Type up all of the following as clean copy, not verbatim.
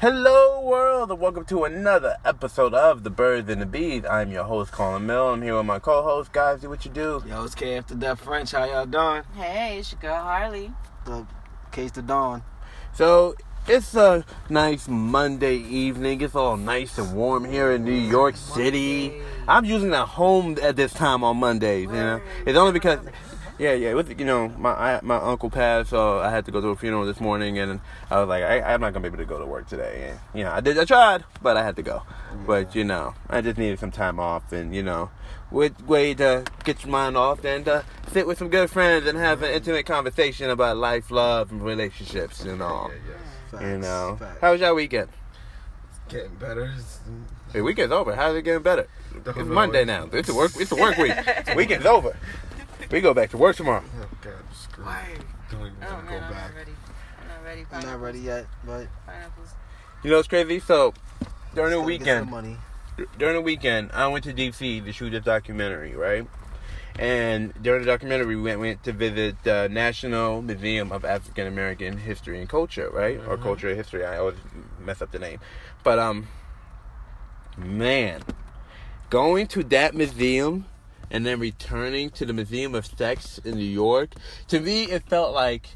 Hello world, and welcome to another episode of The Birds and the Bees. I'm your host, Colin Mill. I'm here with my co-host, guys. Do what you do. Yo, it's K After Death French. How y'all doing? Hey, it's your girl Harley. The Case to Dawn. So, it's a nice Monday evening. It's all nice and warm here in New York City. I'm usually not home at this time on Mondays, you know. It's only because... Yeah. With, my uncle passed, so I had to go to a funeral this morning, and I was like, I'm not gonna be able to go to work today. And I tried, but I had to go. Yeah. But I just needed some time off, and way to get your mind off and sit with some good friends and have an intimate conversation about life, love, and relationships and all. Facts. How was your weekend? It's getting better. The weekend's over. How's it getting better? It's Monday now. It's a work week. Weekend's over. We go back to work tomorrow. Oh, God, I'm screwed. Don't even want to go back. I'm not ready yet, but... Pineapples. You know what's crazy? So, during the weekend, I went to D.C. to shoot this documentary, right? And during the documentary, we went to visit the National Museum of African American History and Culture, right? Mm-hmm. Or Culture and History. I always mess up the name. But, man, going to that museum... and then returning to the Museum of Sex in New York, to me it felt like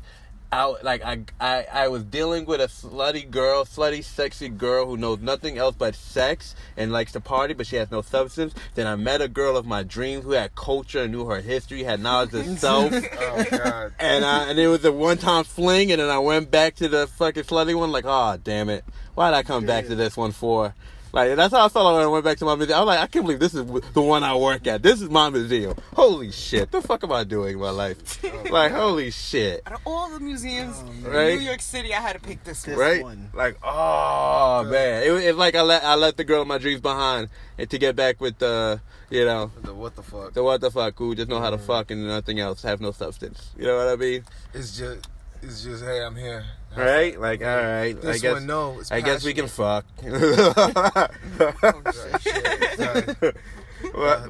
I was dealing with a slutty, sexy girl who knows nothing else but sex and likes to party, but she has no substance. Then I met a girl of my dreams who had culture and knew her history, had knowledge of self. Oh, God. And it was a one-time fling, and then I went back to the fucking slutty one, like, oh, damn it. Why did I come back to this one for? Like, that's how I felt when I went back to my museum. I was like, I can't believe this is the one I work at. This is my museum. Holy shit. The fuck am I doing in my life? Like, holy shit. Out of all the museums in right? New York City, I had to pick this one. Right? Like, oh, man. It's like I let the girl of my dreams behind and to get back with the what the fuck. The what the fuck, who just know how to fuck and nothing else, have no substance. You know what I mean? It's just, hey, I'm here. Right? Like, all right. This one, no. It's I guess we can fuck. The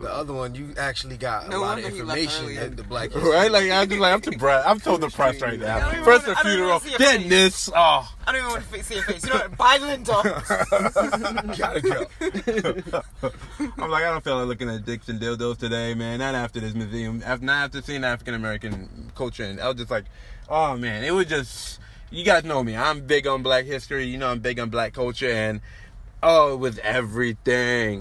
other one, you actually got a lot of information in the black history. Right? Like, I'm so depressed right now. First the funeral, then this. Oh. I don't even want to see your face. You know what? Bye, Linda. Gotta go. I'm like, I don't feel like looking at dicks and dildos today, man. Not after this museum. Not after seeing African American culture. And I was just like, oh, man. It was just... You guys know me. I'm big on black history. I'm big on black culture. And, it was everything.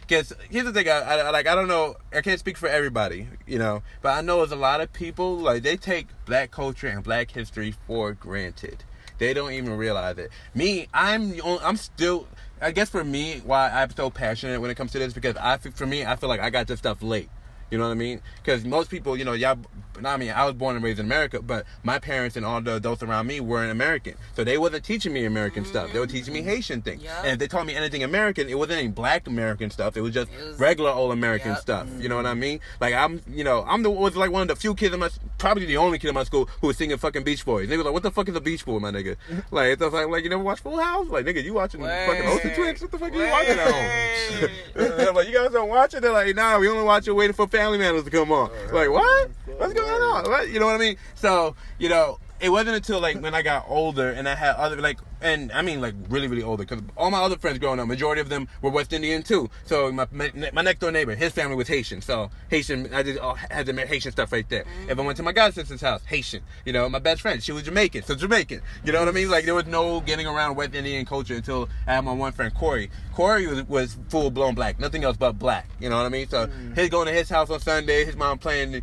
Because here's the thing. I don't know. I can't speak for everybody, But I know there's a lot of people, like, they take black culture and black history for granted. They don't even realize it. Me, I'm still... I guess for me, why I'm so passionate when it comes to this, because I feel like I got this stuff late. You know what I mean? Because most people, I was born and raised in America, but my parents and all the adults around me weren't American. So they wasn't teaching me American stuff. They were teaching me Haitian things. Yep. And if they taught me anything American, it wasn't any black American stuff. It was just regular old American stuff. You know what I mean? Like, was like one of the few kids probably the only kid in my school who was singing fucking Beach Boys. They were like, what the fuck is a Beach Boy, my nigga? Like, it's like, you never watch Full House? Like, nigga, you watching fucking Ocean Twins? What the fuck are you watching at home? I'm like, you guys don't watch it? They're like, nah, we only watch it waiting for Family Matters to come on. Like, what? What's going on? What? You know what I mean? So, it wasn't until, like, when I got older and I had other, like, and I mean, like, really, really older, because all my other friends growing up, majority of them were West Indian, too. So, my next door neighbor, his family was Haitian. So, Haitian, I had the Haitian stuff right there. If I went to my god sister's house, Haitian. My best friend, she was Jamaican, so Jamaican. You know what I mean? Like, there was no getting around West Indian culture until I had my one friend, Corey. Corey was full-blown black, nothing else but black. You know what I mean? So, he's going to his house on Sunday, his mom playing,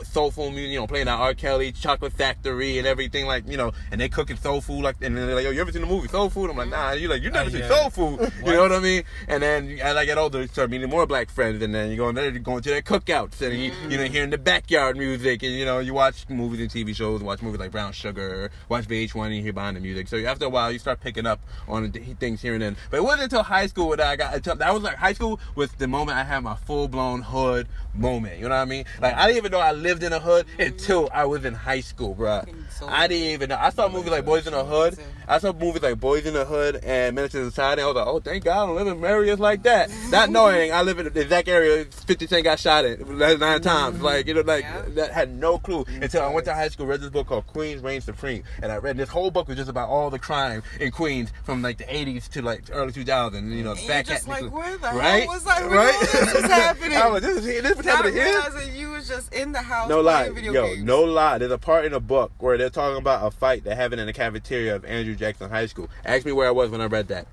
soulful music, playing that R. Kelly, Chocolate Factory, and everything, like, and they cooking soul food, like, and they're like, yo, you ever seen the movie Soul Food? I'm like, nah. You're like, you never seen Soul Food. You know what I mean? And then as I get older, you start meeting more black friends, and then you're going to their cookouts, and you hearing the backyard music, and you watch movies and TV shows, watch movies like Brown Sugar, watch VH1, and you hear behind the music. So after a while, you start picking up on things here and then. But it wasn't until high school high school was the moment I had my full-blown hood moment. You know what I mean? Like, I didn't even know I lived in a hood until I was in high school, bruh. I didn't even know. I saw movies like Boys in the Hood. I saw movies movies like Boys in the Hood and Menace to Society. I was like, oh, thank God I don't live in areas like that. Not knowing I live in the exact area 50 Cent got shot in 9 times. Like, you know, like, that had no clue until I went to high school, read this book called Queens Reign Supreme. And I read this whole book was just about all the crime in Queens from like the 80s to like early 2000s. You know, and just like, where the right? hell was I? Right? This is happening. I was, this was happening here? Realizing you was just in the house No lie. playing video Yo, games. no lie. There's a part in the book where they're talking about a fight that happened in the cafeteria of Andrew Jackson High School. Ask me where I was when I read that.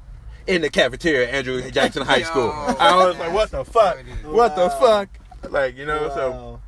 In the cafeteria at Andrew Jackson High School. I was like, what the fuck? What the fuck? Like, you know, so...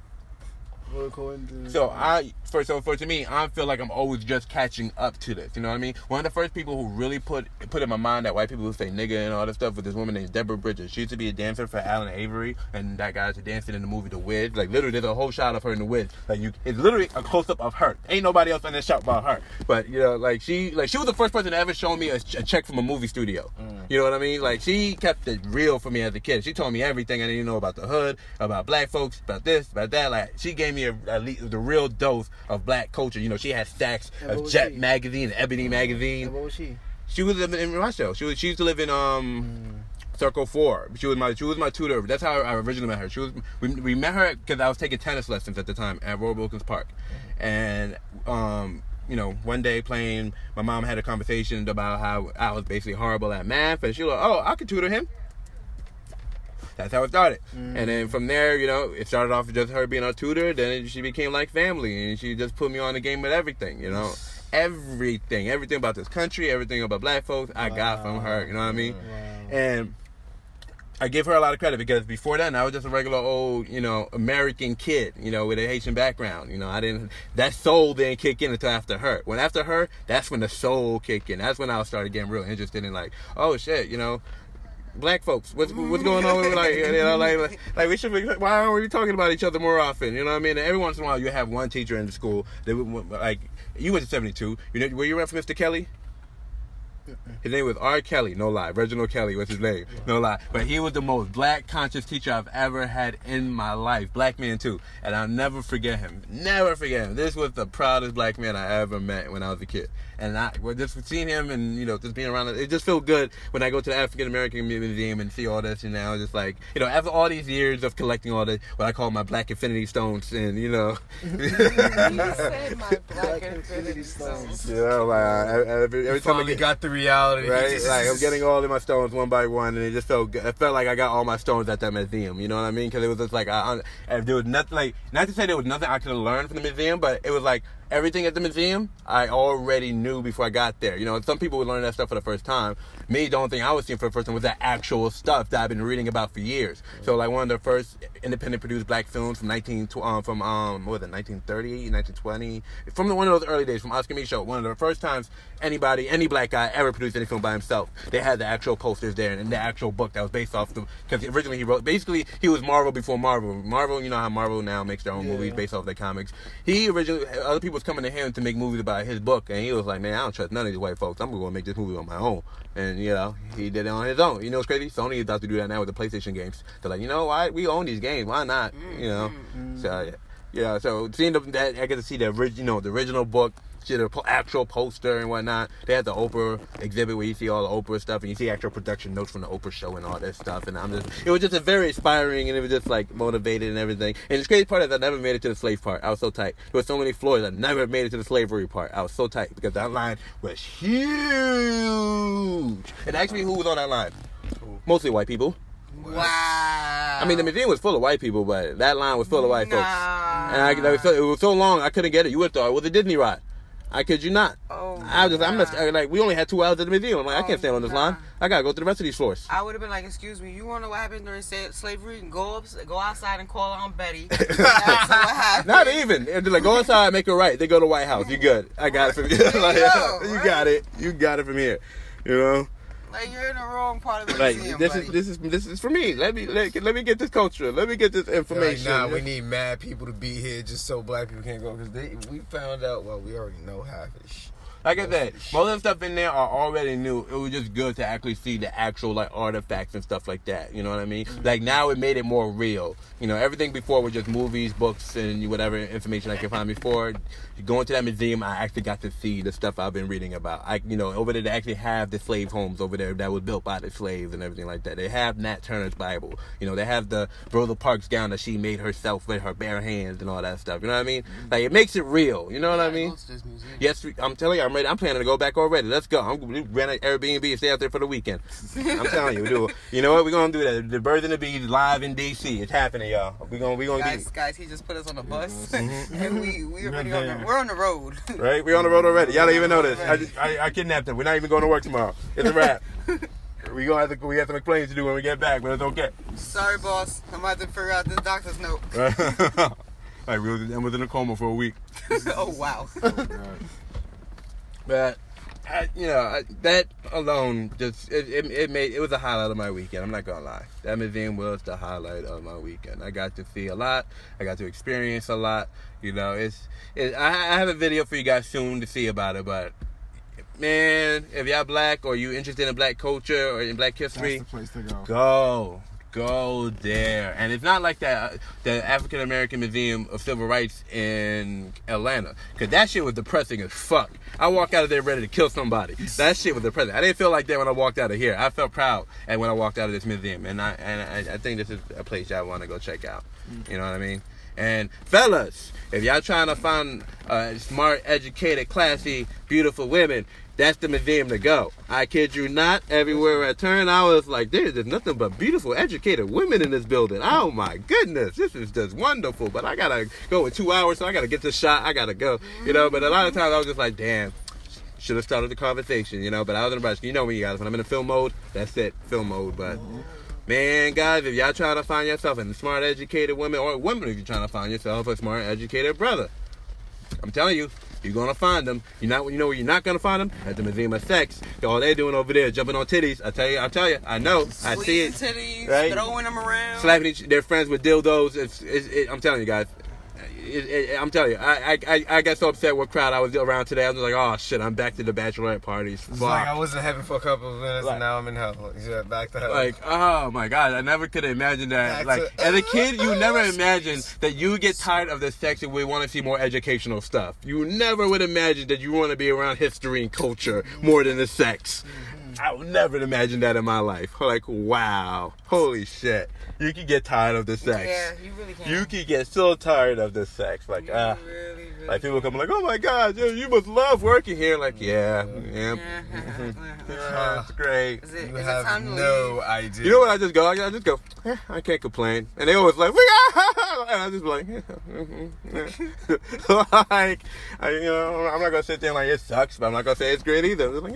So to me, I feel like I'm always just catching up to this. You know what I mean? One of the first people who really put in my mind that white people who say nigga and all this stuff was this woman named Deborah Bridges. She used to be a dancer for Alan Avery, and that guy's dancing in the movie The Wiz. Like literally, there's a whole shot of her in The Wiz. Like it's literally a close up of her. Ain't nobody else in this shot about her. But you know, like she was the first person to ever show me a check from a movie studio. You know what I mean? Like she kept it real for me as a kid. She told me everything I needed to know about the hood, about black folks, about this, about that. Like she gave me the real dose of black culture. You know, she had stacks of Jet magazine, Ebony magazine. And what was she? She was living in Rochelle. She used to live in Circle 4. She was my tutor. That's how I originally met her. We met her because I was taking tennis lessons at the time at Royal Wilkins Park, and you know, one day playing, my mom had a conversation about how I was basically horrible at math, and she was like, "Oh, I could tutor him." That's how it started. And then from there, you know, it started off with just her being our tutor. Then she became like family, and she just put me on the game with everything, you know. Everything about this country, everything about black folks, I got from her, you know what I mean? And I give her a lot of credit because before then, I was just a regular old, you know, American kid, you know, with a Haitian background. You know, that soul didn't kick in until after her. After her, that's when the soul kicked in. That's when I started getting real interested in like, oh shit, you know, black folks, what's going on with like, you know, like we should be, why aren't we talking about each other more often? You know what I mean? And every once in a while you have one teacher in the school that like, you went to 72. You know where you went for Mr. Kelly? His name was R. Kelly, no lie. Reginald Kelly was his name, no lie. But he was the most black conscious teacher I've ever had in my life. Black man too. And I'll never forget him. Never forget him. This was the proudest black man I ever met when I was a kid. And just seeing him and, you know, just being around, it just felt good when I go to the African American Museum and see all this, and now just like, you know, after all these years of collecting all the, what I call my black infinity stones, and, you know. You said my black infinity stones. You know, like, every time I got the reality. Right? Like, I'm getting all of my stones one by one, and it just felt good. It felt like I got all my stones at that museum, you know what I mean? Because it was just like, there was nothing, like, not to say there was nothing I could have learned from the museum, but it was like, everything at the museum, I already knew before I got there. You know, some people would learn that stuff for the first time. Me, the only thing I was seeing for the first time was that actual stuff that I've been reading about for years. So, like, one of the first independent produced black films from 1930, 1920, from one of those early days, from Oscar Micheaux, one of the first times any black guy ever produced any film by himself. They had the actual posters there and the actual book that was based off the, because originally he wrote, basically, he was Marvel before Marvel. Marvel, you know how Marvel now makes their own movies based off their comics. He originally, other people was coming to him to make movies about his book, and he was like, man, I don't trust none of these white folks. I'm going to make this movie on my own. And, you know, he did it on his own. You know what's crazy? Sony is about to do that now with the PlayStation games. They're like, you know, why? We own these games. Why not? You know? So, yeah, so seeing that, I get to see the original book, see the actual poster and whatnot. They had the Oprah exhibit where you see all the Oprah stuff, and you see actual production notes from the Oprah show and all that stuff. And it was just a very inspiring, and it was just like motivated and everything. And the crazy part is I never made it to the slave part. I was so tight. There were so many floors. I never made it to the slavery part. I was so tight because that line was huge. And actually, who was on that line? Mostly white people. Wow. I mean, the museum was full of white people, but that line was full of white folks. And it was so long, I couldn't get it. You would have thought it was a Disney ride. I kid you not. We only had 2 hours at the museum. I'm like, I can't stand on this line. I gotta go to the rest of these floors. I would have been like, excuse me, you wanna know what happened during slavery? Go outside and call Aunt Betty. That's what happened. Not even. They're like, go outside, make it right. They go to White House. You good? I got it from here. Like, you got it. You got it from here. You know. Like, you're in the wrong part of the museum. This is for me. Let me get this culture. Let me get this information. Like, we need mad people to be here just so black people can't go, because we found out. Well, we already know half of this shit. Like I said, most of the stuff in there are already new. It was just good to actually see the actual like artifacts and stuff like that. You know what I mean? Like now it made it more real. You know, everything before was just movies, books, and whatever information I could find before. Going to that museum, I actually got to see the stuff I've been reading about. Over there they actually have the slave homes over there that was built by the slaves and everything like that. They have Nat Turner's Bible. You know, they have the Rosa Parks gown that she made herself with her bare hands and all that stuff. You know what I mean? Like it makes it real. You know what I mean? Yes, I'm telling you, I'm ready. I'm planning to go back already. Let's go. I'm going to rent an Airbnb and stay out there for the weekend. I'm telling you, dude. You know what? We're going to do that. The Birds and the Bees live in D.C. It's happening, y'all. We're going to guys, he just put us on a bus. And we're on the road. Right? We're on the road already. Y'all don't even know this. I kidnapped him. We're not even going to work tomorrow. It's a wrap. We have some explaining to do when we get back, but it's okay. Sorry, boss. I'm about to figure out this doctor's note. I was in a coma for a week. Oh, wow. But that alone just it was a highlight of my weekend. I'm not gonna lie. That museum was the highlight of my weekend. I got to see a lot. I got to experience a lot. You know, I have a video for you guys soon to see about it. But man, if y'all black or you interested in black culture or in black history, that's the place to go. Go there. And it's not like that the African American Museum of Civil Rights in Atlanta, because that shit was depressing as fuck. I walked out of there ready to kill somebody. That shit was depressing. I didn't feel like that when I walked out of here. I felt proud when I walked out of this museum, and I think this is a place y'all want to go check out. You know what I mean? And fellas, if y'all trying to find smart, educated, classy, beautiful women, that's the museum to go. I kid you not. Everywhere I turn, I was like, there's nothing but beautiful, educated women in this building. Oh my goodness, this is just wonderful. But I gotta go in 2 hours, so I gotta get the shot. I gotta go, But a lot of times I was just like, damn, should have started the conversation, But I was in a rush. You know me, guys. When I'm in a film mode, that's it, film mode. But man, guys, if y'all trying to find yourself a smart, educated woman, or women if you're trying to find yourself a smart, educated brother, I'm telling you, you're gonna find them. You know where you're not gonna find them? At the Museum of Sex. All they're doing over there, jumping on titties. I tell you, I know, I see it. Titties, right? Throwing them around, slapping their friends with dildos. I'm telling you guys. I'm telling you, I got so upset what crowd I was around today. I was like, oh shit, I'm back to the bachelorette parties. It's like I was in heaven for a couple of minutes, and now I'm in hell. Yeah, back to hell. Like, oh my god, I never could have imagined that. As a kid, you never imagined that you get tired of the sex and we want to see more educational stuff. You never would imagine that you want to be around history and culture more than the sex. I would never imagine that in my life. Like, wow, holy shit. You can get tired of the sex. Yeah, you really can. You can get so tired of the sex. Like, really like people come like, oh my god, you must love working here. Like, yeah. It's great. You have no idea. You know what? I just go. I can't complain. And they always like, and I just like, like, I'm not gonna sit there and like it sucks, but I'm not gonna say it's great either. I'm like,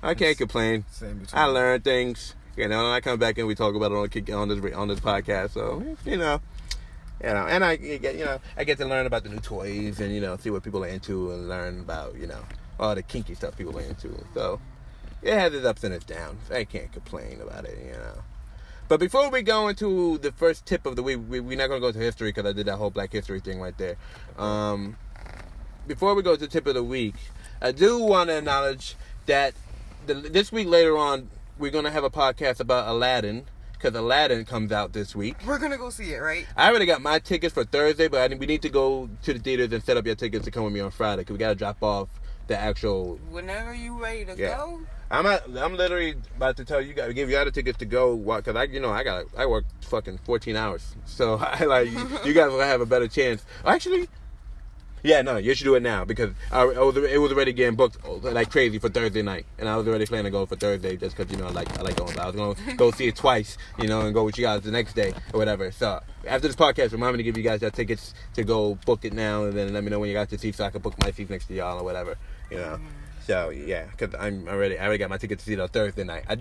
I can't complain. I learn things. And I come back and we talk about it on this podcast. So and I get to learn about the new toys and see what people are into and learn about all the kinky stuff people are into. So it has its ups and its downs. I can't complain about it. But before we go into the first tip of the week, we're not gonna go to history because I did that whole Black History thing right there. Before we go to the tip of the week, I do want to acknowledge that this week later on, we're going to have a podcast about Aladdin, because Aladdin comes out this week. We're going to go see it, right? I already got my tickets for Thursday, but we need to go to the theaters and set up your tickets to come with me on Friday, because we got to drop off the actual... Whenever you ready to go. I'm literally about to tell you guys, give y'all the tickets to go, because I work fucking 14 hours. So, you guys will have a better chance. Actually... Yeah, no, you should do it now because it was already getting booked like crazy for Thursday night, and I was already planning to go for Thursday just because I like going. But I was gonna go see it twice, and go with you guys the next day or whatever. So after this podcast, remind me to give you guys your tickets to go book it now, and then let me know when you got your seats so I can book my seats next to y'all or whatever. So yeah, because I already got my ticket to see it on Thursday night. I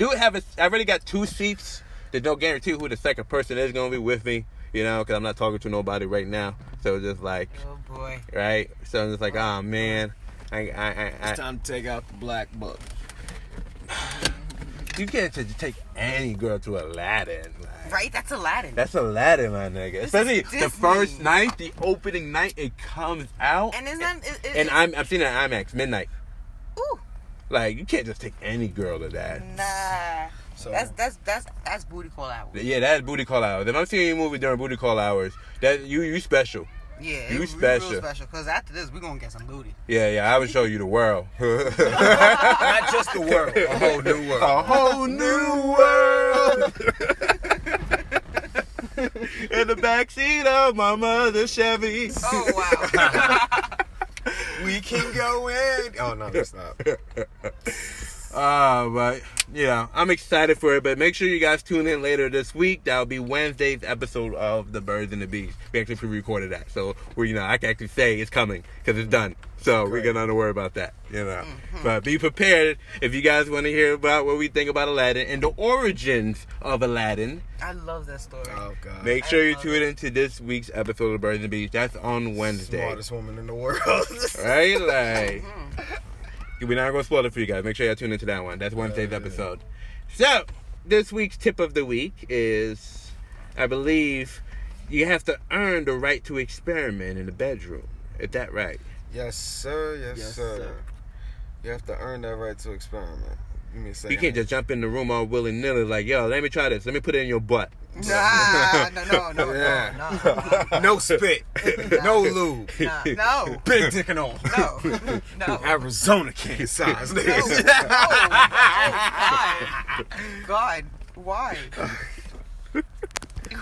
already got 2 seats. There's no guarantee who the second person is gonna be with me. Because I'm not talking to nobody right now. So it's just like, oh boy, right? So I'm just like, oh man, it's time to take out the black book. You can't just take any girl to Aladdin, right? That's Aladdin. That's Aladdin, my nigga. Especially the first night, the opening night it comes out, and isn't and I'm seeing it at IMAX midnight. Like, you can't just take any girl to that. Nah. So That's booty call hours. Yeah, that's booty call hours. If I'm seeing you movie during booty call hours, that you special. Yeah, You it's special. real special. Because after this, we're going to get some booty. Yeah, I would show you the world. not just the world, a whole new world. A whole new world. In the backseat of my mother's Chevy. Oh, wow. We can go in. Oh no, that's not. But yeah, I'm excited for it. But make sure you guys tune in later this week. That'll be Wednesday's episode of The Birds and the Bees. We actually pre-recorded that, so I can actually say it's coming because it's done. So we're gonna not worry about that, But be prepared if you guys want to hear about what we think about Aladdin and the origins of Aladdin. I love that story. Oh god. Make sure you tune into this week's episode of The Birds and the Bees. That's on Wednesday. Smartest woman in the world. Right? Like, we're not going to spoil it for you guys. Make sure you tune into that one. That's Wednesday's episode. So, this week's tip of the week is, I believe, you have to earn the right to experiment in the bedroom. Is that right? Yes, sir. Yes, sir. You have to earn that right to experiment. You can't just jump in the room all willy-nilly like, yo, let me try this. Let me put it in your butt. No. No spit. No lube. No. Big dick and all. No. Arizona king size. No. God. Why?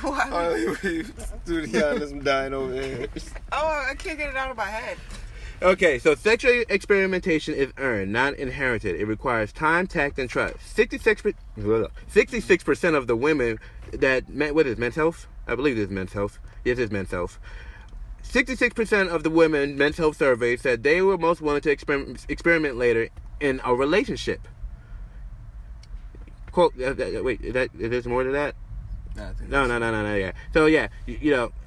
Why? Dude, I'm dying over here. Oh, I can't get it out of my head. Okay, so sexual experimentation is earned, not inherited. It requires time, tact, and trust. 66% of the women that, what is Men's Health? I believe it is Men's Health. Yes, it's Men's Health. 66% of the women Men's Health survey said they were most willing to experiment later in a relationship. Quote, wait, is there more to that? No, yeah. So, yeah,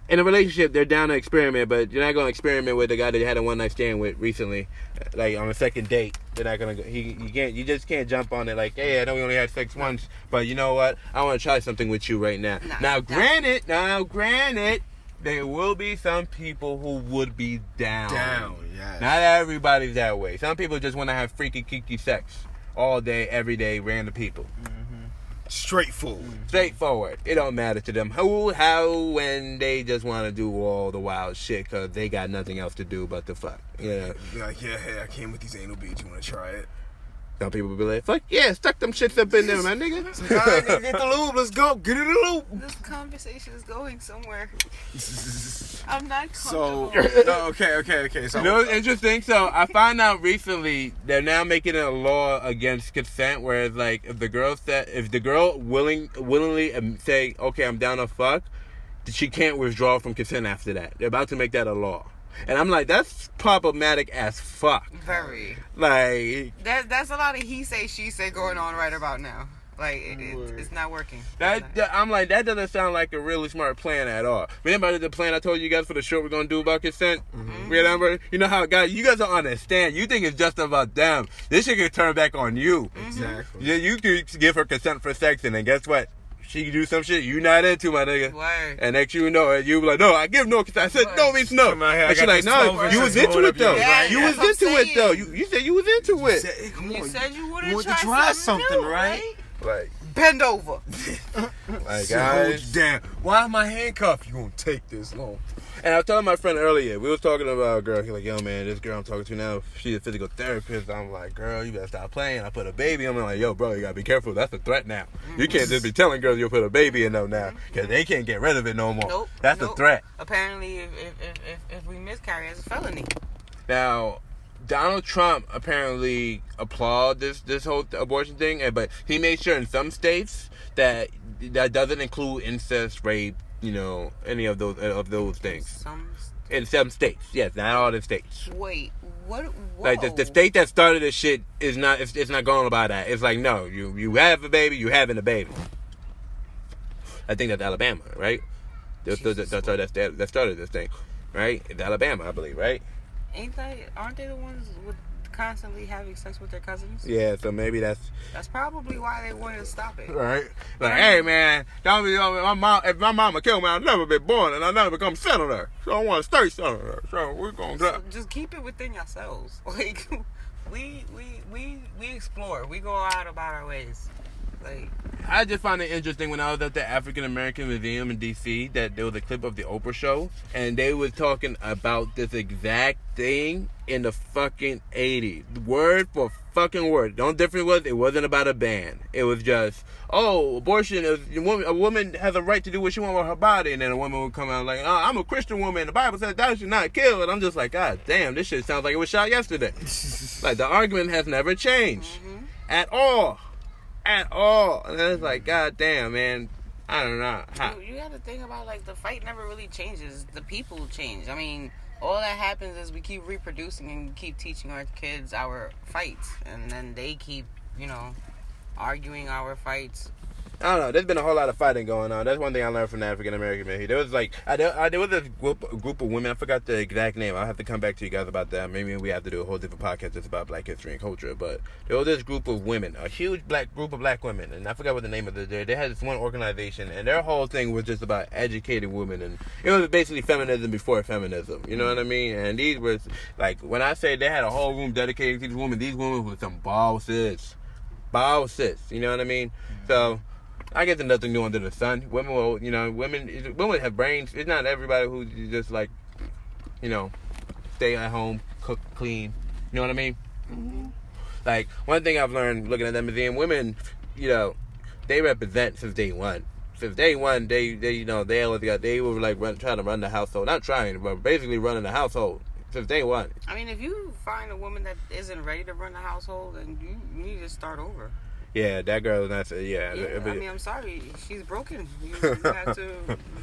in a relationship, they're down to experiment, but you're not going to experiment with the guy that you had a one-night stand with recently, like on a second date. They're not going to go, you just can't jump on it like, hey, I know we only had sex once, but you know what? I want to try something with you right now. Now, granted, there will be some people who would be down. Yes. Not everybody's that way. Some people just want to have freaky, kiki sex all day, every day, random people. Straightforward. It don't matter to them who, how, when. They just want to do all the wild shit because they got nothing else to do but to fuck. Be like, hey, I came with these anal beads. You want to try it? Some people will be like, fuck yeah, stuck them shits up in there, my nigga. All right, nigga, get the lube. Let's go. Get in the lube. This conversation is going somewhere. I'm not So, comfortable. okay. So, You know what's interesting? So I found out recently they're now making a law against consent, whereas like if the girl willingly say, okay, I'm down to fuck, she can't withdraw from consent after that. They're about to make that a law. And I'm like, that's problematic as fuck. Very. Like That's a lot of he say, she say going on right about now. Like, it's not working. I'm like, that doesn't sound like a really smart plan at all. Remember the plan I told you guys for the show we're going to do about consent? Mm-hmm. Remember? You know how, guys, you guys don't understand. You think it's just about them. This shit could turn back on you. Exactly. Yeah, you could give her consent for sex, and then guess what? She can do some shit you not into, my nigga. Word. And next you know it, you be like, no, I give no consent. I said, no means no. And she's like, no, you was into it, though. Yeah, you was into it, though. You said you was into it. You said you wanted want to to try something, right? Like, Bend over. like, So hold guys. you down. Why am I handcuffed? You gonna take this long? And I was telling my friend earlier, we was talking about a girl. He's like, yo, man, this girl I'm talking to now, she's a physical therapist. I'm like, girl, you better stop playing. I put a baby. I'm like, yo, bro, you gotta be careful. That's a threat now. You can't just be telling girls you'll put a baby in them now, because they can't get rid of it no more. Nope. That's a threat. Apparently, if we miscarry, it's a felony. Now, Donald Trump apparently applauded this whole abortion thing, but he made sure in some states that doesn't include incest, rape, any of those things. In some states, yes, not all the states. Wait, what? Whoa. Like the state that started this shit is not. It's not going about that. It's like, no, you have a baby, you having a baby. I think that's Alabama, right? That started this thing, right? It's Alabama, I believe, right? Aren't they the ones with constantly having sex with their cousins? Yeah, so maybe that's probably why they wanted to stop it. right. Like, hey man, don't be my mom. If my mama killed me, I'll never be born, and I'll never become senator. So I want to stay senator. So we're gonna So just keep it within yourselves. Like, we explore. We go out about our ways. Like, I just found it interesting when I was at the African American Museum in D.C. that there was a clip of the Oprah show, and they was talking about this exact thing in the fucking 80s. Word for fucking word. The only difference was it wasn't about a ban. It was just, abortion is a woman has a right to do what she wants with her body, and then a woman would come out like, I'm a Christian woman. The Bible says that should not kill. And I'm just like, God damn, this shit sounds like it was shot yesterday. Like, the argument has never changed at all. At all. And it's like, God damn, man. I don't know. You got to think about, like, the fight never really changes. The people change. I mean, all that happens is we keep reproducing and keep teaching our kids our fights. And then they keep, arguing our fights. I don't know. There's been a whole lot of fighting going on. That's one thing I learned from the African American community. There was like, there was a group of women. I forgot the exact name. I'll have to come back to you guys about that. Maybe we have to do a whole different podcast just about Black history and culture. But there was this group of women, a huge group of black women, and I forgot what the name of it. They had this one organization, and their whole thing was just about educating women, and it was basically feminism before feminism. You know what I mean? And these was like, when I say they had a whole room dedicated to these women were some bosses. You know what I mean? So I guess there's nothing new under the sun. Women will, women have brains. It's not everybody who just like, stay at home, cook, clean. You know what I mean? Mm-hmm. Like, one thing I've learned looking at that museum, women, they represent since day one. Since day one, they were like trying to run the household. Not trying, but basically running the household. Since day one. I mean, if you find a woman that isn't ready to run the household, then you need to start over. Yeah, that girl is not. Yeah. I mean, I'm sorry, she's broken. You have to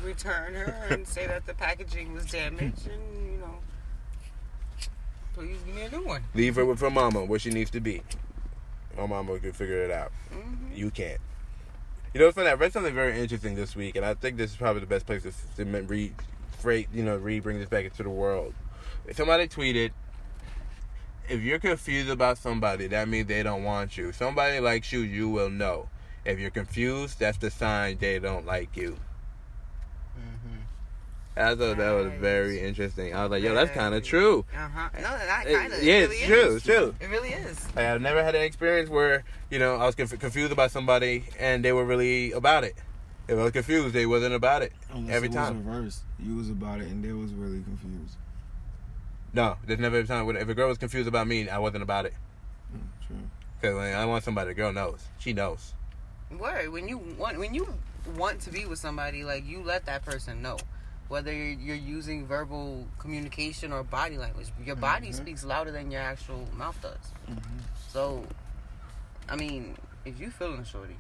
return her and say that the packaging was damaged, and please give me a new one. Leave her with her mama where she needs to be. My mama can figure it out. Mm-hmm. You can't. It's funny. I read something very interesting this week, and I think this is probably the best place to bring this back into the world. Somebody tweeted, if you're confused about somebody, that means they don't want you. Somebody likes you, you will know. If you're confused, that's the sign they don't like you. Mm-hmm. I thought that was very interesting. I was like, yo, that's kind of true. Uh-huh. No, that kind of. Yeah, it's true. It's true. It really is. Like, I've never had an experience where, I was confused about somebody and they were really about it. If I was confused, they wasn't about it. Every time. It was reversed. You was about it and they was really confused. No, there's never a time when if a girl was confused about me, I wasn't about it. True. Because when I want somebody, the girl knows. She knows. Word. When you want to be with somebody, like, you let that person know. Whether you're using verbal communication or body language, your body speaks louder than your actual mouth does. Mm-hmm. So, I mean, if you feeling shorty,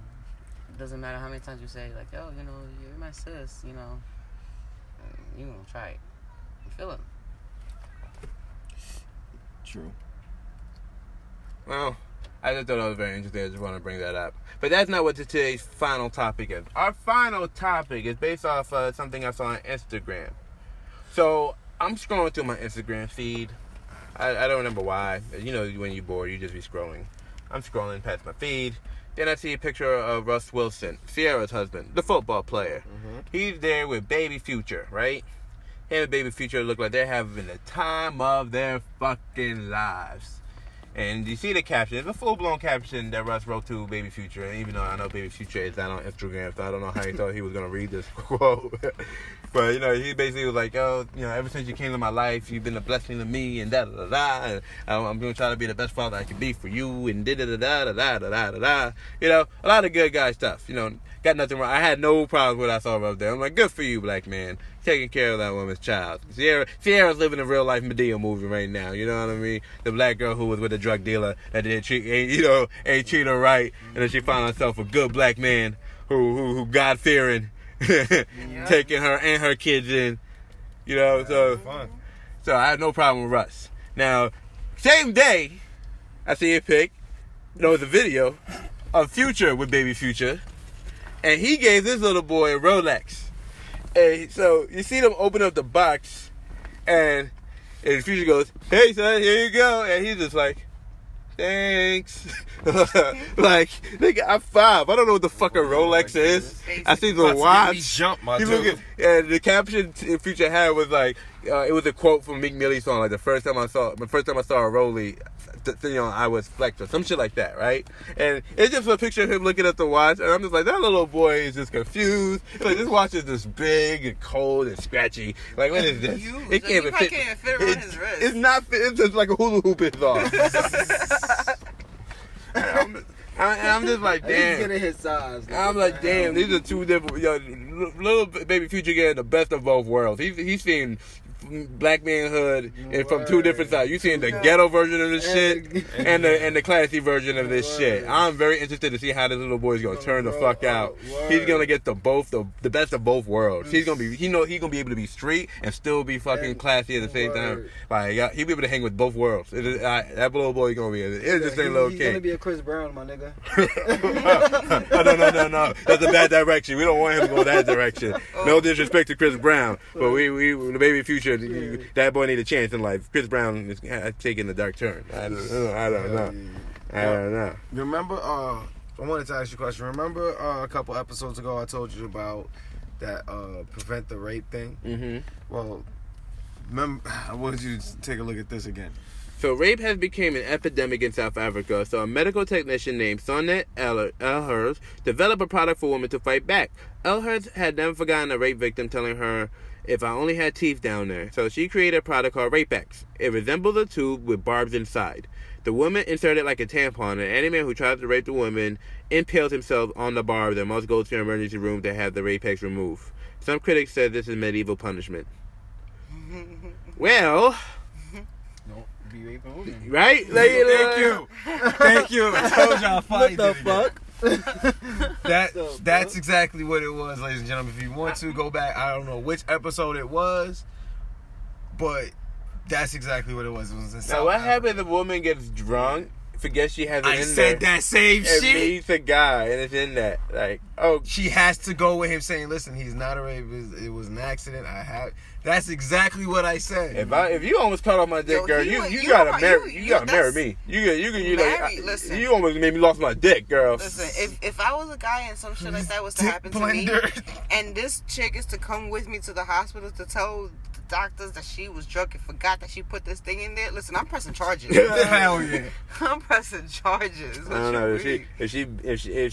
it doesn't matter how many times you say, like, yo, you're my sis, you gonna try it. You feeling. True. Well, I just thought that was very interesting. I just want to bring that up. But that's not what today's final topic is. Our final topic is based off something I saw on Instagram. So, I'm scrolling through my Instagram feed. I don't remember why. When you're bored, you just be scrolling. I'm scrolling past my feed. Then I see a picture of Russ Wilson, Sierra's husband, the football player. Mm-hmm. He's there with Baby Future, right? Him and Baby Future look like they're having the time of their fucking lives. And you see the caption. It's a full-blown caption that Russ wrote to Baby Future. And even though I know Baby Future is not on Instagram, so I don't know how he thought he was going to read this quote. But, he basically was like, ever since you came to my life, you've been a blessing to me, and da-da-da-da. And I'm going to try to be the best father I can be for you, and da-da-da-da-da-da-da-da-da. A lot of good guy stuff. Got nothing wrong. I had no problem with what I saw up there. I'm like, good for you, black man. Taking care of that woman's child. Sierra's living a real life Medea movie right now. You know what I mean? The black girl who was with a drug dealer that ain't treat her right, and then she found herself a good black man who God fearing, taking her and her kids in. So I had no problem with Russ. Now, same day, I see a pic. It was a video of Future with Baby Future, and he gave this little boy a Rolex. And so you see them open up the box, and Future goes, "Hey son, here you go," and he's just like, "Thanks." Like, nigga, I'm 5. I don't know what the fuck a Rolex is. I see the watch. And the caption Future had was like, it was a quote from Meek Millie's song. Like the first time I saw a Rollie, I was flexed or some shit like that, right? And it's just a picture of him looking at the watch, and I'm just like, that little boy is just confused. Like, this watch is just big and cold and scratchy. Like, what is this? It can't even fit. Can't fit around his wrist. It's not fit. It's just like a hula hoop is off. I'm just like, damn. He's getting his size. I'm like, damn. These are two different. Little baby Future getting the best of both worlds. He's seen black manhood and from two different sides. You seen the ghetto version of this shit and the classy version of this shit. I'm very interested to see how this little boy's gonna turn the fuck out. He's gonna get the best of both worlds. He's gonna be he's gonna be able to be street and still be fucking classy at the same time. Like he'll be able to hang with both worlds. That little boy gonna be an interesting little kid. He's gonna be a Chris Brown, my nigga. No. That's a bad direction. We don't want him to go that direction. No disrespect to Chris Brown, but we the baby Future. That boy need a chance in life. Chris Brown is taking a dark turn. I don't know. Remember, I wanted to ask you a question. Remember a couple episodes ago I told you about that prevent the rape thing? Mm-hmm. Well, remember, I wanted you to take a look at this again. So rape has become an epidemic in South Africa. So a medical technician named Sonnet Elhers developed a product for women to fight back. Elhers had never forgotten a rape victim telling her, "If I only had teeth down there." So she created a product called Rape-X. It resembles a tube with barbs inside. The woman inserted like a tampon, and any man who tries to rape the woman impales himself on the barbs and must go to an emergency room to have the Rape-X removed. Some critics said this is medieval punishment. Well... Right? Thank you. I told y'all What the fuck? That's exactly what it was, ladies and gentlemen. If you want to go back, I don't know which episode it was, but that's exactly what it was. It was in now, South what Africa. happens if the woman gets drunk, forgets she has it I in said there, that same and shit. meets a guy, and it's in that? Like, oh, She has to go with him saying, "Listen, he's not a rapist. It was an accident. That's exactly what I said." if you almost cut off my dick, Yo, girl, you you gotta marry that's- me. You Marry, listen. you almost made me lost my dick, girl. Listen, if I was a guy and some shit like that was to Dick happen to blender. me, and this chick is to come with me to the hospital to tell the doctors that she was drunk and forgot that she put this thing in there, listen, I'm pressing charges. Hell yeah. I'm pressing charges. I don't know if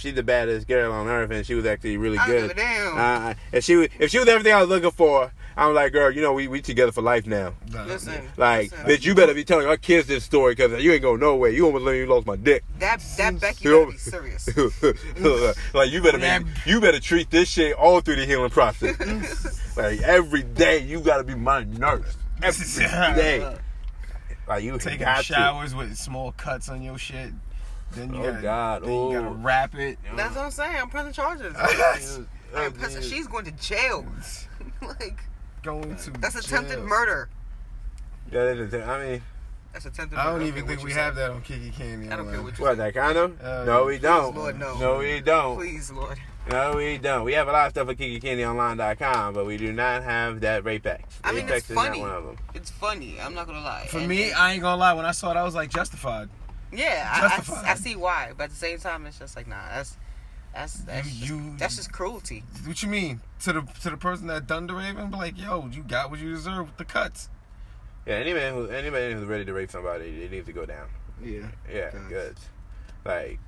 she's the baddest girl on earth and she was actually really I don't good. give a damn. If she was everything I was looking for, I'm like, girl, we together for life now. Listen, Like, listen. bitch, you better be telling our kids this story because you ain't going nowhere. You almost let me lost my dick. that Becky better be serious. Like you better treat this shit all through the healing process. Like every day you gotta be my nurse. Every day. Like you Taking got showers with small cuts on your shit. Then you Oh, gotta, God. Then you gotta Oh. wrap it. That's what I'm saying. I'm pressing charges. to. I'm pressing, she's going to jail. Like, Going to that's attempted jail. murder. Yeah, I mean, That's attempted I murder. don't even think we have that on Kiki Candy. I don't care what you what, say. that condom? No, we don't. Lord, no. No, we don't. Please, Lord. No, we don't. We have a lot of stuff at KikiCandyOnline.com, but we do not have that Rape-X. I mean, Rape-X it's funny. is not one of them. It's funny. I'm not gonna lie. For And- me, I ain't gonna lie. When I saw it, I was like, justified. yeah, Justified. I see why, but at the same time, it's just like, nah, that's just cruelty. What you mean to the person that done the raping? Be like, yo, you got what you deserve with the cuts. Yeah, anybody who's ready to rape somebody, it needs to go down. Yeah. Yeah, good. Like,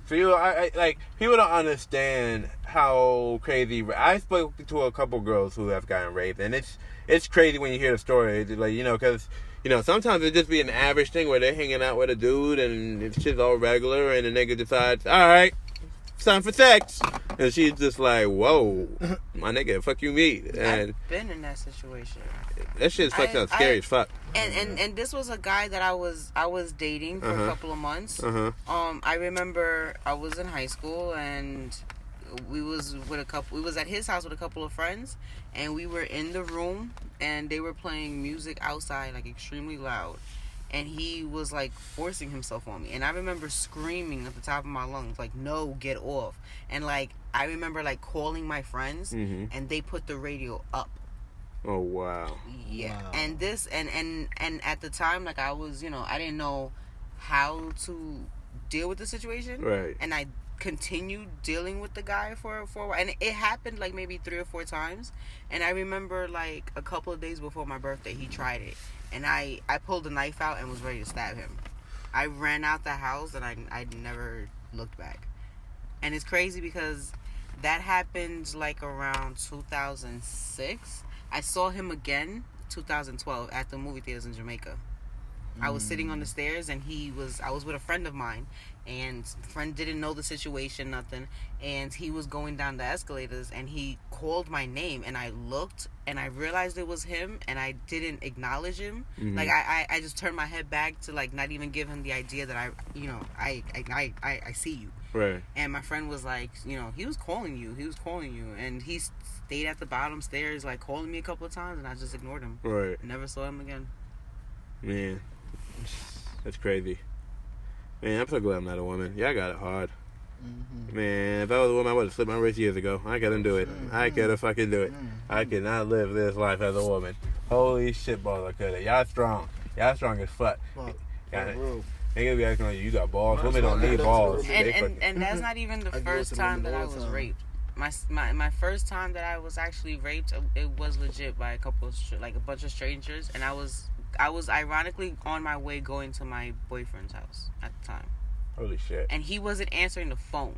people don't understand how crazy. I spoke to a couple girls who have gotten raped, and it's crazy when you hear the story. It's like, because sometimes it just be an average thing where they're hanging out with a dude and it's just all regular, and the nigga decides, all right, it's time for sex, and she's just like, whoa, my nigga, fuck you mean? And I've been in that situation. that shit's fucked up, scary as fuck. And this was a guy that I was dating for a couple of months. I remember I was in high school and we was at his house with a couple of friends, and we were in the room and they were playing music outside like extremely loud, and he was like forcing himself on me, and I remember screaming at the top of my lungs like, no, get off. And like I remember like calling my friends, and they put the radio up. Oh wow. Yeah. Wow. And this and at the time, like, I was, I didn't know how to deal with the situation. Right. And I continued dealing with the guy for a while, and it happened like maybe 3 or 4 times. And I remember like a couple of days before my birthday, he tried it, and I pulled a knife out and was ready to stab him. I ran out the house and I never looked back. And it's crazy because that happened like around 2006. I saw him again 2012 at the movie theaters in Jamaica. I was sitting on the stairs and I was with a friend of mine, and friend didn't know the situation, nothing, and he was going down the escalators and he called my name, and I looked and I realized it was him, and I didn't acknowledge him. Like I just turned my head back to like not even give him the idea that I see you. Right. And my friend was like, he was calling you, and he stayed at the bottom stairs like calling me a couple of times, and I just ignored him. Right. Never saw him again. Man, that's crazy. Man, I'm so glad I'm not a woman. Yeah, I got it hard. Man, if I was a woman, I would have slipped my wrist years ago. I couldn't do it. I could have fucking do it. I could not live this life as a woman. Holy shit, balls, I could have. Y'all strong. Y'all strong as fuck. Got it. They gonna be acting like you got balls. Women don't need balls. And that's not even the first time that I was raped. My first time that I was actually raped, it was legit by a bunch of strangers, and I was ironically on my way going to my boyfriend's house at the time. Holy shit. And he wasn't answering the phone.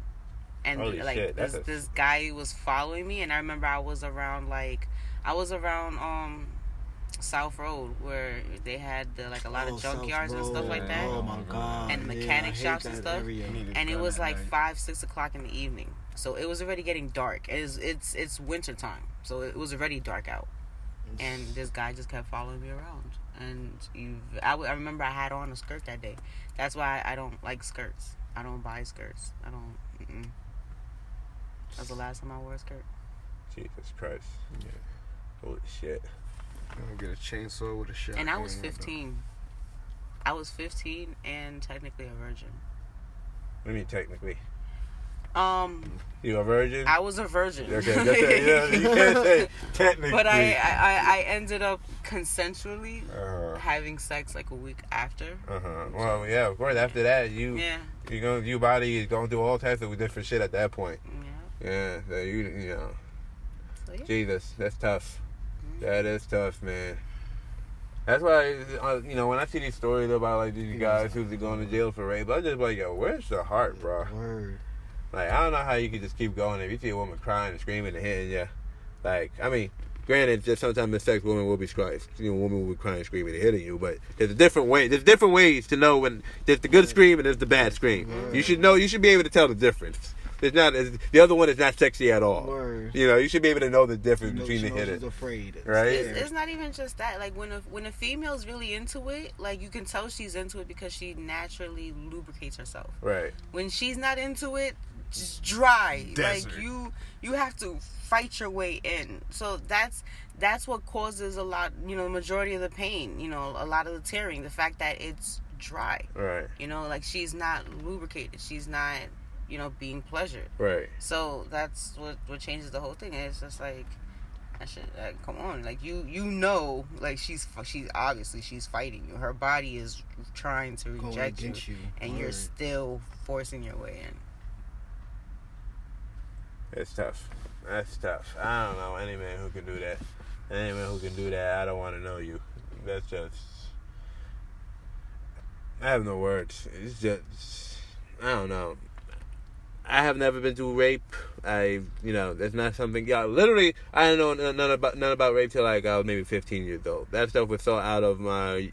And Holy shit, this guy was following me, and I remember I was around South Road, where they had a lot of junkyards and stuff like that. Oh my god. And mechanic shops and stuff. And it was like 5-6 o'clock in the evening. So it was already getting dark. It's winter time. So it was already dark out. And this guy just kept following me around. And I remember I had on a skirt that day. That's why I don't like skirts. I don't buy skirts. I don't. That was the last time I wore a skirt. Jesus Christ. Yeah. Holy shit. I'm gonna get a chainsaw with a shotgun. And I was 15. I was 15 and technically a virgin. What do you mean technically? You a virgin? I was a virgin. Okay, that's it. Yeah, you can't say technically. But I ended up consensually having sex like a week after. Well, yeah, of course. After that, your body is going through all types of different shit at that point. Yeah. So So, yeah. Jesus, that's tough. That is tough, man. That's why, when I see these stories about like these guys who's going to jail for rape, I'm just like, yo, where's the heart, bro? Word. Like, I don't know how you can just keep going if you see a woman crying and screaming and hitting you. Like, I mean, granted, just sometimes in sex, women will be crying, women will be crying, screaming, and hitting you. But there's a different way. There's different ways to know when there's the good scream and there's the bad scream. Word. You should know. You should be able to tell the difference. The other one is not sexy at all. Word. You should be able to know the difference between the hitters. She's afraid. Right? It's not even just that. Like when a female's really into it, like you can tell she's into it because she naturally lubricates herself. Right. When she's not into it, just dry. Desert. Like you have to fight your way in. So that's what causes a lot. The majority of the pain. A lot of the tearing. The fact that it's dry. Right. Like she's not lubricated. She's not. Being pleasured. Right. So that's what changes the whole thing. And it's just like, that shit, come on. Like, like, she's obviously, she's fighting you. Her body is trying to reject you. And you're still forcing your way in. It's tough. That's tough. I don't know any man who can do that. Any man who can do that, I don't want to know you. That's just... I have no words. It's just... I don't know. I have never been through rape. That's not something. Yeah, literally, I didn't know none about rape till like I was maybe 15 years old. That stuff was so out of my,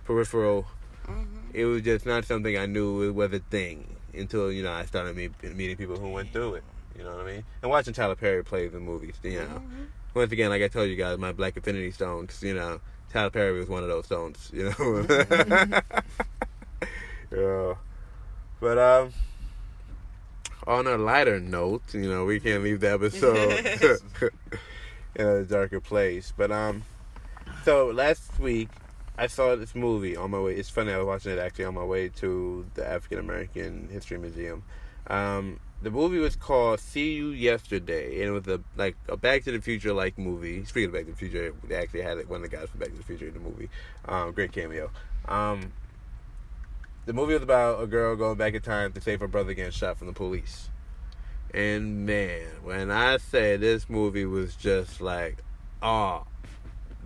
peripheral. Mm-hmm. It was just not something I knew it was a thing until I started meeting people who went through it. You know what I mean? And watching Tyler Perry play the movies. Mm-hmm. Once again, like I told you guys, my Black Infinity Stones. Tyler Perry was one of those stones. Yeah. But on a lighter note, we can't leave the episode in a darker place. But so last week I saw this movie on my way. It's funny, I was watching it actually on my way to the African American History Museum. The movie was called See You Yesterday, and it was a Back to the Future like movie. Speaking of Back to the Future, they actually had one of the guys from Back to the Future in the movie. Great cameo. The movie was about a girl going back in time to save her brother getting shot from the police. And man, when I say this movie was just like,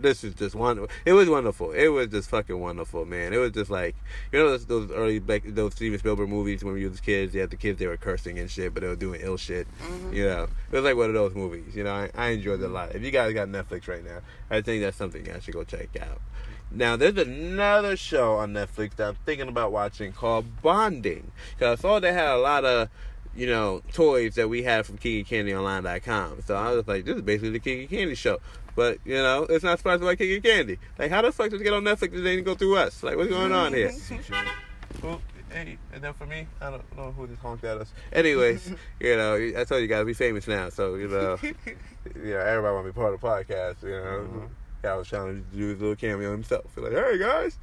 this is just wonderful. It was wonderful. It was just fucking wonderful, man. It was just like, you know, those early, those Steven Spielberg movies when we were kids. You had the kids, they were cursing and shit, but they were doing ill shit. You know, it was like one of those movies. You know, I enjoyed it a lot. If you guys got Netflix right now, I think that's something you should go check out. Now, there's another show on Netflix that I'm thinking about watching called Bonding. Because I saw they had a lot of, you know, toys that we had from KikiCandyOnline.com. So I was like, this is basically the Kiki Candy show. But, you know, it's not sponsored by Kiki Candy. Like, how the fuck does it get on Netflix if they didn't go through us? Like, what's going on here? Well, hey, and then for me, I don't know who just honked at us. Anyways, you know, I told you guys we famous now. So, you know, everybody want to be part of the podcast, you know. I was trying to do his little cameo himself. Like, hey, guys,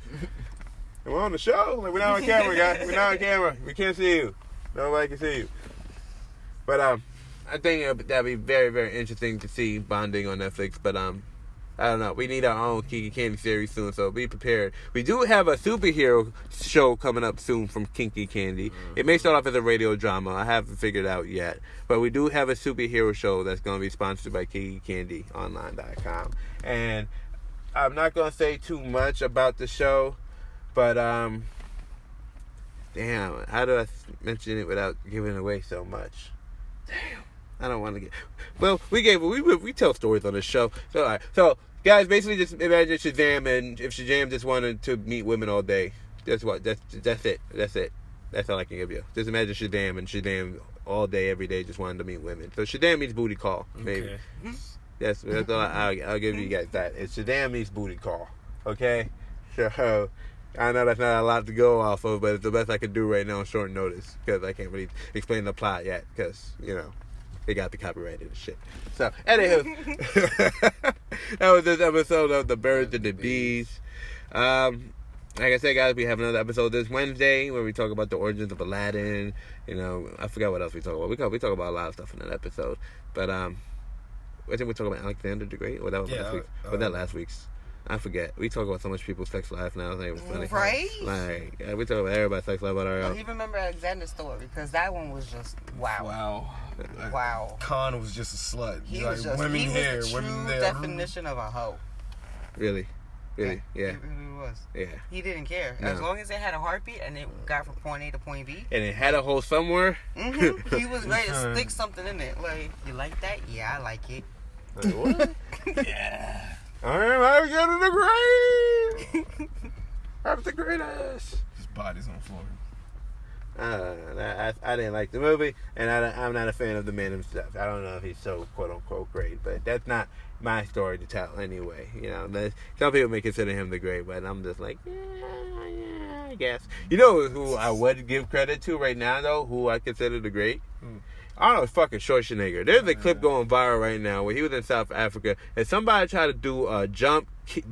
we're on the show. Like, we're not on camera, guys. We're not on camera. We can't see you. Nobody can see you. But I think that'd be very, very interesting to see Bonding on Netflix. But I don't know. We need our own Kiki Candy series soon, so be prepared. We do have a superhero show coming up soon from Kiki Candy. It may start off as a radio drama. I haven't figured it out yet. But we do have a superhero show that's going to be sponsored by KikiCandyOnline.com. And I'm not going to say too much about the show, but damn, how do I mention it without giving away so much? Damn, I don't want to get. Well, we tell stories on this show. So, all right. So, guys, basically just imagine Shazam, and if Shazam just wanted to meet women all day, that's what. That's it. That's it. That's all I can give you. Just imagine Shazam and Shazam all day, every day, just wanted to meet women. So Shazam meets booty call, maybe. Okay. That's all I'll give you guys that. It's Shazam meets booty call. Okay? So, I know that's not a lot to go off of, but it's the best I could do right now on short notice, because I can't really explain the plot yet, because, you know, they got the copyrighted and shit. So, anywho, that was this episode of The Birds and the Bees. Like I said, guys, we have another episode this Wednesday where we talk about the origins of Aladdin. You know, I forgot what else we talk about. We talk about a lot of stuff in that episode. But I think we talk about Alexander the Great. Or that was last week. Was that last week's? I forget. We talk about so much people's sex life now. It's not even funny. Right? Like, we talk about everybody's sex life about our own. You remember Alexander's story? Because that one was just, wow. Khan was just a slut. He like, was just, women he here, was the women true there. definition of a hoe. Really? Yeah. He was. Yeah. He didn't care. No. As long as it had a heartbeat and it got from point A to point B. And it had a hole somewhere. Mm-hmm. He was ready to stick something in it. Like, you like that? Yeah, I like it. Like, what? Yeah. I am Alexander the Great. I'm the greatest. His body's on the floor. I didn't like the movie, and I'm not a fan of the man himself. I don't know if he's so quote unquote great, but that's not my story to tell anyway. You know, some people may consider him the great, but I'm just like, yeah, I guess. You know who I would give credit to right now, though, who I consider the great? I don't know, fucking Schwarzenegger. There's a clip going viral right now where he was in South Africa and somebody tried to do a jump.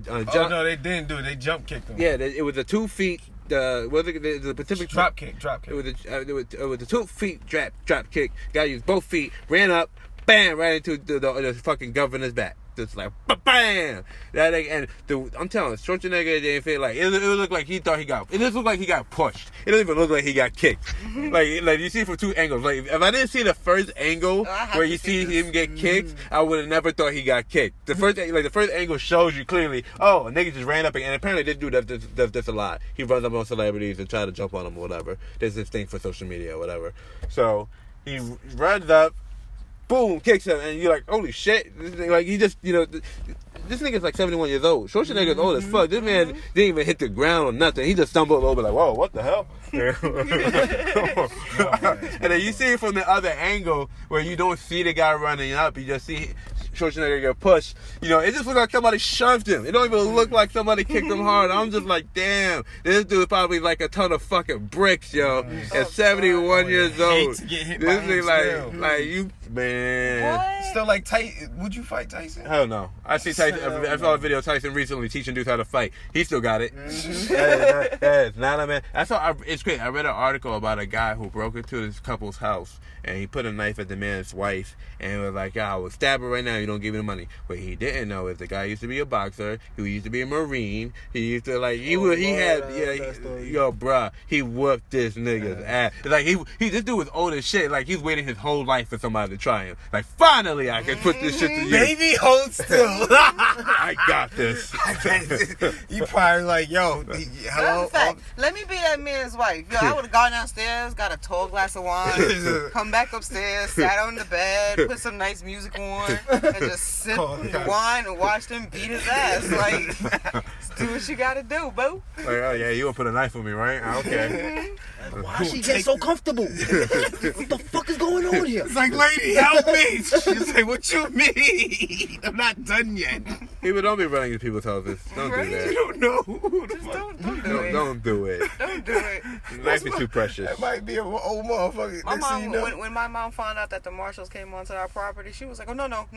Oh no, they didn't do it. They jump kicked him. Yeah, it was a 2 feet. The Pacific drop kick. It was a 2 feet drop kick. Guy used both feet, ran up, bam, right into the fucking governor's back. Just like bam. I'm telling you, Schwarzenegger didn't feel like it looked like he thought he got. It just looked like he got pushed. It doesn't even look like he got kicked. like you see from two angles. Like if I didn't see the first angle where you see him get kicked, I would have never thought he got kicked. The first angle shows you clearly. Oh, a nigga just ran up, and apparently this dude does this a lot. He runs up on celebrities and try to jump on them or whatever. There's this thing for social media or whatever. So he runs up. Boom, kicks him, and you're like, holy shit. Like, he just, you know, this nigga's like 71 years old. Schwarzenegger's old as fuck. This man didn't even hit the ground or nothing. He just stumbled over like, whoa, what the hell? And then you see it from the other angle where you don't see the guy running up. You just see Schwarzenegger get pushed. You know, it just looks like somebody shoved him. It don't even look like somebody kicked him hard. I'm just like, damn, this dude probably like a ton of fucking bricks, yo. At 71 years old. This thing like you, man. What? Still like Tyson. Would you fight Tyson? Hell no. I see Tyson. I saw a video of Tyson recently teaching dudes how to fight. He still got it. That is not a man. It's great. I read an article about a guy who broke into this couple's house and he put a knife at the man's wife and was like, I will stab her right now. you don't give me the money. What he didn't know is the guy used to be a boxer. He used to be a Marine. He used to bruh, he whooped this nigga's ass. Like this dude was old as shit. Like he's waiting his whole life for somebody to try him. Like finally I can put this shit to use. Baby, hold still. I got this. You probably like, yo, hello. Let me be that man's wife. Yo, I would have gone downstairs, got a tall glass of wine, come back upstairs, sat on the bed, put some nice music on, and just sip the wine and watch them beat his ass. Like, do what you gotta do, boo. Like, oh yeah, you gonna put a knife on me, right? Okay. Why she get so comfortable? What the fuck is going on here? It's like, lady, help me. She's like, what you mean? I'm not done yet. People don't be running into people's houses. Don't do that. You don't know. Just don't do it. Don't do it. Don't do it. Life is too precious. That might be an old motherfucker. My Next thing mom, you know, when my mom found out that the marshals came onto our property, she was like, "Oh no!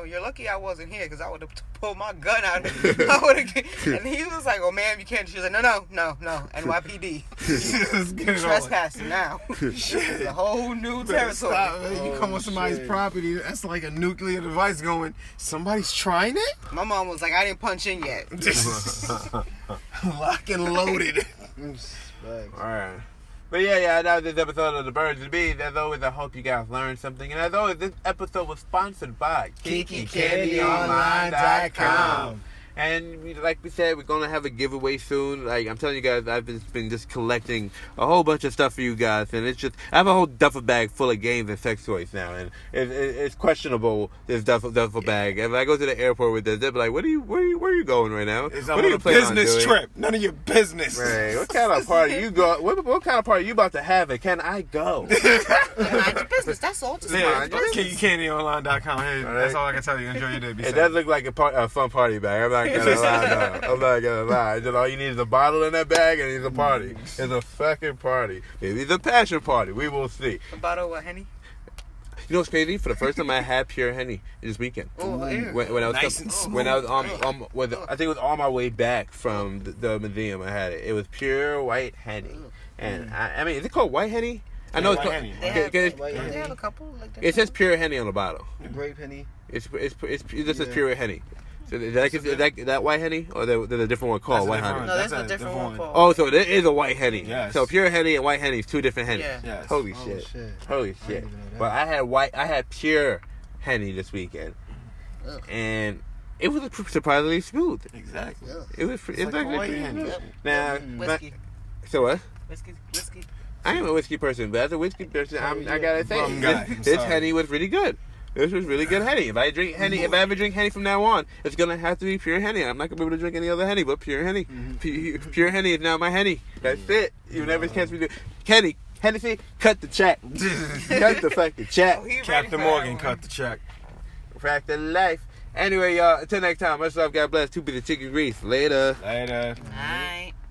You're lucky I wasn't here because I would have pulled my gun out. I would have." And he was like, "Oh ma'am, you can't." She was like, "No, NYPD, let's get it on. trespassing now. It's a whole new territory." Stop, man. You come on somebody's property, that's like a nuclear device going, somebody's trying it? My mom was like, "I didn't punch in yet." Lock and loaded. Alright. But yeah, that was this episode of The Birds and Bees. As always, I hope you guys learned something. And as always, this episode was sponsored by KikiCandyOnline.com. And like we said, we're going to have a giveaway soon. Like, I'm telling you guys, I've been just collecting a whole bunch of stuff for you guys. And it's just, I have a whole duffel bag full of games and sex toys now. And it's questionable, this duffel bag. And when I go to the airport with this, they'll be like, where are you going right now? It's what on are you a planning on business doing? trip. None of your business. Right. What kind of party you go? What kind of party you about to have? And can I go? Mind your business. That's all. Just mind your business. KikiCandyOnline.com. Hey, that's all I can tell you. Enjoy your day. Be It safe. does look like a fun party bag. I'm not gonna lie. No. I'm not gonna lie. Just all you need is a bottle in that bag, and it's a party. It's a fucking party. Maybe it's a passion party. We will see. A bottle of Henny. You know what's crazy? For the first time, I had pure Henny this weekend. Oh, yeah. When I was Nice and smooth. when I was I think it was on my way back from the museum. I had it. It was pure white Henny, and I mean, is it called white Henny? I know it's called. Henny. They have, It they have a couple. Like it says pure Henny on the bottle. Grape Henny. It just says pure Henny. So is that white Henny, or there's a different one called white Henny? No, there's a different one called. Oh, so there is a white Henny. Yes. So pure Henny and white Henny is two different Henny. Yeah. Yes. Holy Oh, shit. shit. Holy I shit. didn't even know that. But I had pure Henny this weekend, and it was surprisingly smooth. Exactly. It was like actually white pretty Henny. smooth. Now, Whiskey. so what? Whiskey. I am a whiskey person, but as a whiskey person, I gotta say, Rum guy. this Sorry. Henny was really good. This was really good Henny. If I ever drink Henny from now on, it's gonna have to be pure Henny. I'm not gonna be able to drink any other Henny but pure Henny. Pure Henny is now my Henny. That's it. You never catch me do. Hennessy, cut the check. Cut the fucking check. Captain Morgan cut the check. Crack the life. Anyway, y'all, until next time, much love, God bless. 2 bit of chicken grease. Later. Later. Alright.